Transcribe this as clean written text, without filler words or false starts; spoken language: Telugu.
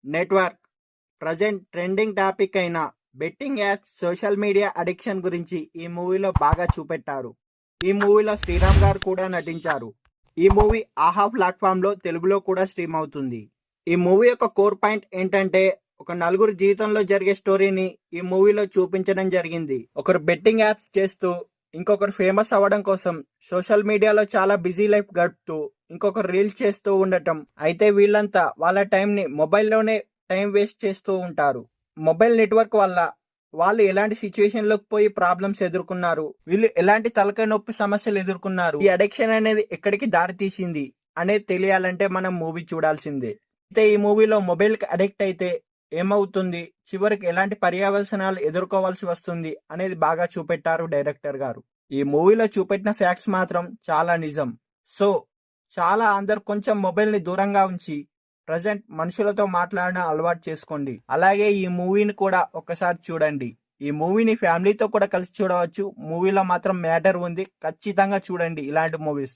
నెట్వర్క్ ప్రజెంట్ ట్రెండింగ్ టాపిక్ అయిన betting apps social media addiction గురించి ఈ మూవీలో బాగా చూపెట్టారు. ఈ మూవీలో శ్రీరామ్ గారు కూడా నటించారు. ఈ మూవీ ఆహా ప్లాట్ఫామ్ లో తెలుగులో కూడా స్ట్రీమ్ అవుతుంది. ఈ మూవీ యొక్క కోర్ పాయింట్ ఏంటంటే ఒక నలుగురు జీవితంలో జరిగే స్టోరీని ఈ మూవీలో చూపించడం జరిగింది. ఒకరు బెట్టింగ్ యాప్స్ చేస్తూ ఇంకొకరు ఫేమస్ అవ్వడం కోసం సోషల్ మీడియాలో చాలా బిజీ లైఫ్ గడుపుతూ ఇంకొకరు రీల్స్ చేస్తూ ఉండటం. అయితే వీళ్ళంతా వాళ్ళ టైంని మొబైల్లోనే టైం వేస్ట్ చేస్తూ ఉంటారు. మొబైల్ నెట్వర్క్ వల్ల వాళ్ళు ఎలాంటి సిచ్యువేషన్లోకి పోయి ప్రాబ్లమ్స్ ఎదుర్కొన్నారు, వీళ్ళు ఎలాంటి తలకాయ నొప్పి సమస్యలు ఎదుర్కొన్నారు, ఈ అడిక్షన్ అనేది ఎక్కడికి దారి తీసింది అనేది తెలియాలంటే మనం మూవీ చూడాల్సిందే. అయితే ఈ మూవీలో మొబైల్కి అడిక్ట్ అయితే ఏమవుతుంది, చివరికి ఎలాంటి పర్యవసనాలు ఎదుర్కోవాల్సి వస్తుంది అనేది బాగా చూపెట్టారు డైరెక్టర్ గారు. ఈ మూవీలో చూపెట్టిన ఫ్యాక్ట్స్ మాత్రం చాలా నిజం. సో చాలా అందరు కొంచెం మొబైల్ని దూరంగా ఉంచి ప్రజెంట్ మనుషులతో మాట్లాడడం అలవాటు చేసుకోండి. అలాగే ఈ మూవీని కూడా ఒక్కసారి చూడండి. ఈ మూవీని ఫ్యామిలీతో కూడా కలిసి చూడవచ్చు. మూవీలో మాత్రం మ్యాటర్ ఉంది, ఖచ్చితంగా చూడండి ఇలాంటి మూవీస్.